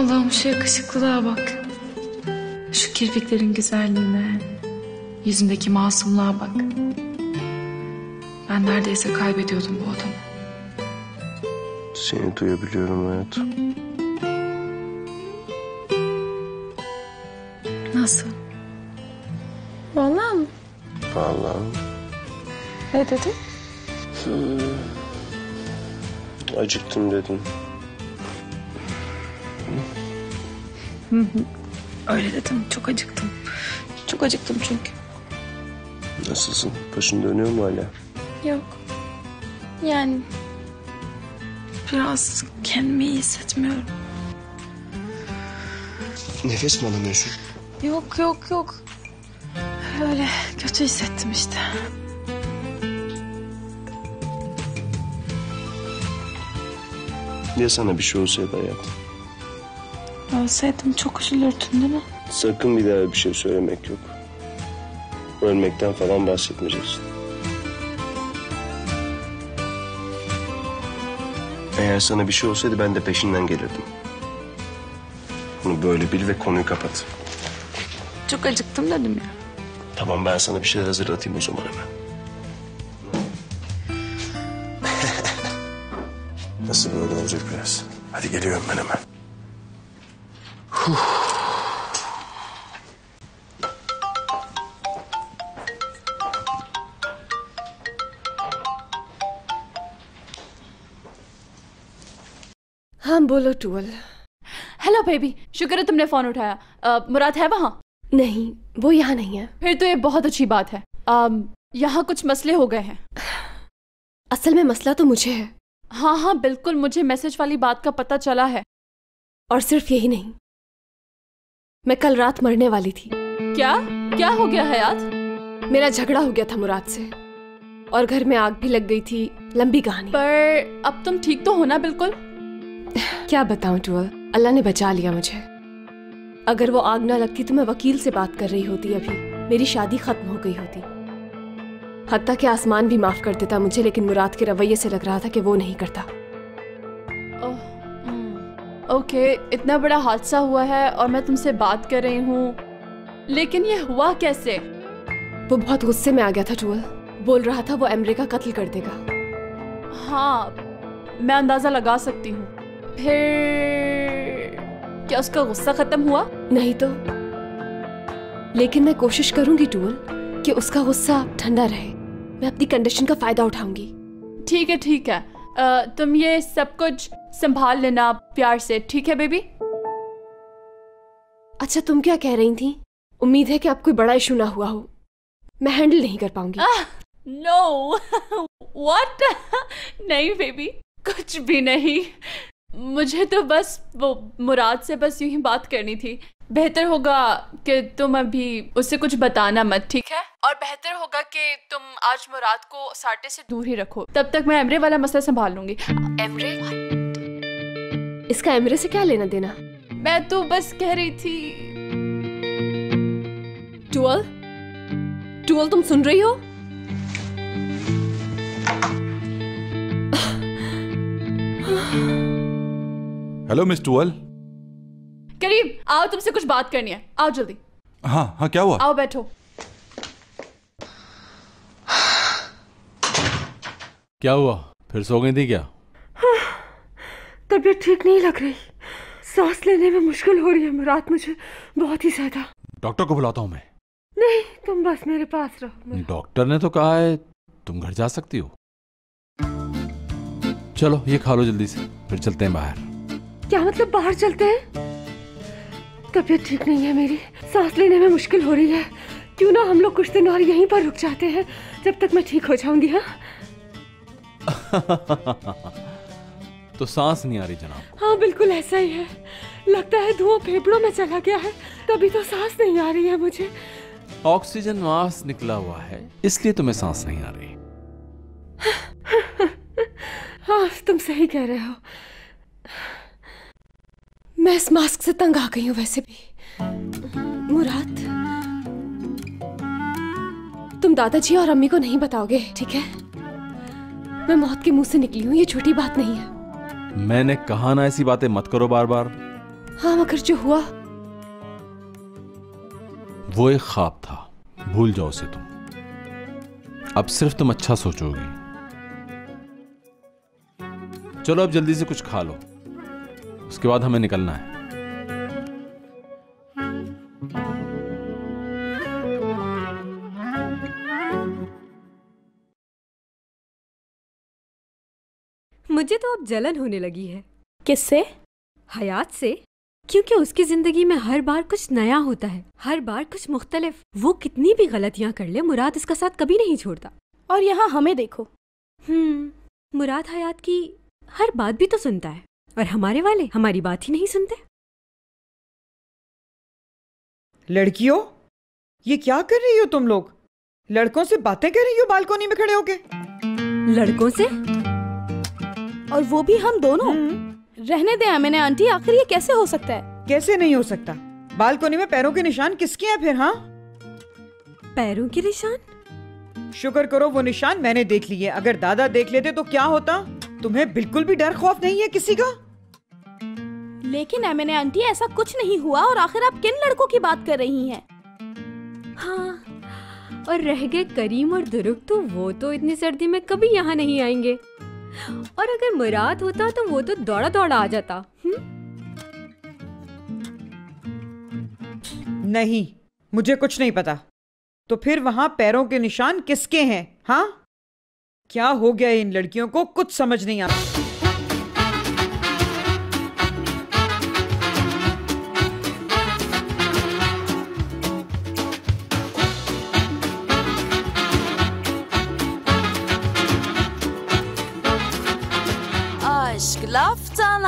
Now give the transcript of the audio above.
Allah'ım şu yakışıklılığa bak. Şu kirpiklerin güzelliğine, yüzündeki masumluğa bak. Ben neredeyse kaybediyordum bu adamı. Seni duyabiliyorum hayatım. Nasıl? Vallahi mı? Vallahi. Ne dedin? Acıktım dedim. Öyle dedim. Çok acıktım. Çok acıktım çünkü. Nasılsın? Başın dönüyor mu hala? Yok. Yani biraz kendimi iyi hissetmiyorum. Nefes mi alamıyorsun? Yok. Öyle kötü hissettim işte. Ya sana bir şey olsaydı hayatım? Ölseydim çok üzülürdün değil mi? Sakın bir daha bir şey söylemek yok. Ölmekten falan bahsetmeyeceksin. Eğer sana bir şey olsaydı ben de peşinden gelirdim. Bunu böyle bil ve konuyu kapat. Çok acıktım dedim ya. Tamam, ben sana bir şeyler hazırlatayım o zaman hemen. Nasıl böyle olacak biraz? Hadi geliyorum ben hemen. हाँ बोलो dual. Hello baby, शुक्र है तुमने phone उठाया। मुराद है वहाँ? नहीं, वो यहाँ नहीं है। फिर तो ये बहुत अच्छी बात है। यहाँ कुछ मसले हो गए हैं। असल में मसला तो मुझे है। हाँ बिल्कुल, मुझे मैसेज वाली बात का पता चला है। और सिर्फ यही नहीं, मैं कल रात मरने वाली थी। क्या हो गया हयात? मेरा झगड़ा हो गया था मुराद से और घर में आग भी लग गई थी। लंबी कहानी। पर अब तुम ठीक तो हो ना? बिल्कुल। क्या बताऊं टूअल, अल्लाह ने बचा लिया मुझे। अगर वो आग ना लगती तो मैं वकील से बात कर रही होती, अभी मेरी शादी खत्म हो गई होती। हत्ता कि आसमान भी माफ कर देता मुझे, लेकिन मुराद के रवैये से लग रहा था कि वो नहीं करता। ओके, इतना बड़ा हादसा हुआ है और मैं तुमसे बात कर रही हूँ, लेकिन ये हुआ कैसे? वो बहुत गुस्से में आ गया था टूअल। बोल रहा था वो एमरे का कत्ल कर देगा। हाँ, मैं अंदाजा लगा सकती हूँ। फिर क्या उसका गुस्सा खत्म हुआ? नहीं तो, लेकिन मैं कोशिश करूंगी टूअल कि उसका गुस्सा ठंडा रहे। मैं अपनी कंडीशन का फायदा उठाऊंगी। ठीक है। तुम ये सब कुछ संभाल लेना प्यार से, ठीक है बेबी? अच्छा, तुम क्या कह रही थी? उम्मीद है कि अब कोई बड़ा इशू ना हुआ हो। मैं हैंडल नहीं कर पाऊंगी। नो। व्हाट? नहीं बेबी, कुछ भी नहीं। मुझे तो बस वो मुराद से बस यूं ही बात करनी थी। बेहतर होगा कि तुम अभी उससे कुछ बताना मत, ठीक है? और बेहतर होगा कि तुम आज मुराद को साटे से दूर ही रखो। तब तक मैं एमरे वाला मसला संभाल लूंगी। एमरे? इसका एमरे से क्या लेना देना? मैं तो बस कह रही थी। टूअल, तुम सुन रही हो? Hello miss dual. करीब आओ, तुमसे कुछ बात करनी है। आओ जल्दी। हाँ, क्या हुआ? आओ बैठो। क्या हुआ? फिर सो गई थी क्या? तबीयत ठीक नहीं लग रही। सांस लेने में मुश्किल हो रही है मुराद, मुझे बहुत ही ज्यादा। डॉक्टर को बुलाता हूँ मैं। नहीं, तुम बस मेरे पास रहो। डॉक्टर ने तो कहा है तुम घर जा सकती हो। चलो ये खा लो जल्दी से, फिर चलते हैं बाहर। क्या मतलब बाहर चलते हैं? तबीयत ठीक नहीं है मेरी, सांस लेने में मुश्किल हो रही है। क्यों ना हम लोग कुछ दिन और यहीं पर रुक जाते हैं जब तक मैं ठीक हो जाऊंगी। हाँ तो सांस नहीं आ रही जनाब? हाँ बिल्कुल ऐसा ही है। लगता है धुआं फेफड़ों में चला गया है, तभी तो सांस नहीं आ रही है मुझे। ऑक्सीजन मास्क निकला हुआ है, इसलिए तुम्हें सांस नहीं आ रही। हाँ तुम सही कह रहे हो। मैं इस मास्क से तंग आ गई हूँ वैसे भी। मुराद, तुम दादाजी और अम्मी को नहीं बताओगे, ठीक है? मैं मौत के मुंह से निकली हूँ, ये छोटी बात नहीं है। मैंने कहा ना ऐसी बातें मत करो बार बार। हाँ मगर जो हुआ वो एक ख्वाब था, भूल जाओ उसे तुम। अब सिर्फ तुम अच्छा सोचोगी। चलो अब जल्दी से कुछ खा लो, उसके बाद हमें निकलना है। मुझे तो अब जलन होने लगी है। किससे? हयात से, क्योंकि उसकी जिंदगी में हर बार कुछ नया होता है, हर बार कुछ मुख्तलिफ। वो कितनी भी गलतियां कर ले, मुराद इसका साथ कभी नहीं छोड़ता। और यहाँ हमें देखो। मुराद हयात की हर बात भी तो सुनता है, और हमारे वाले हमारी बात ही नहीं सुनते। लड़कियों, ये क्या कर रही हो तुम लोग? लड़कों से बातें कर रही हो बालकोनी में खड़े होके? लड़कों से? और वो भी हम दोनों? रहने दें मैंने आंटी, आखिर ये कैसे हो सकता है? कैसे नहीं हो सकता? बालकोनी में पैरों के निशान किसके हैं फिर? हाँ, पैरों के निशान? शुक्र करो वो निशान मैंने देख लिए। अगर दादा देख लेते तो क्या होता? तुम्हें बिल्कुल भी डर खौफ नहीं है किसी का? लेकिन मैंने आंटी, ऐसा कुछ नहीं हुआ। और आखिर आप किन लड़कों की बात कर रही हैं? हाँ, और रह गए करीम और दुरुक, तो वो तो इतनी सर्दी में कभी यहाँ नहीं आएंगे। और अगर मुराद होता तो वो तो दौड़ा दौड़ा आ जाता। नहीं, मुझे कुछ नहीं पता। तो फिर वहां पैरों के निशान किसके हैं? हाँ, क्या हो गया इन लड़कियों को? कुछ समझ नहीं आता। Aşk laftan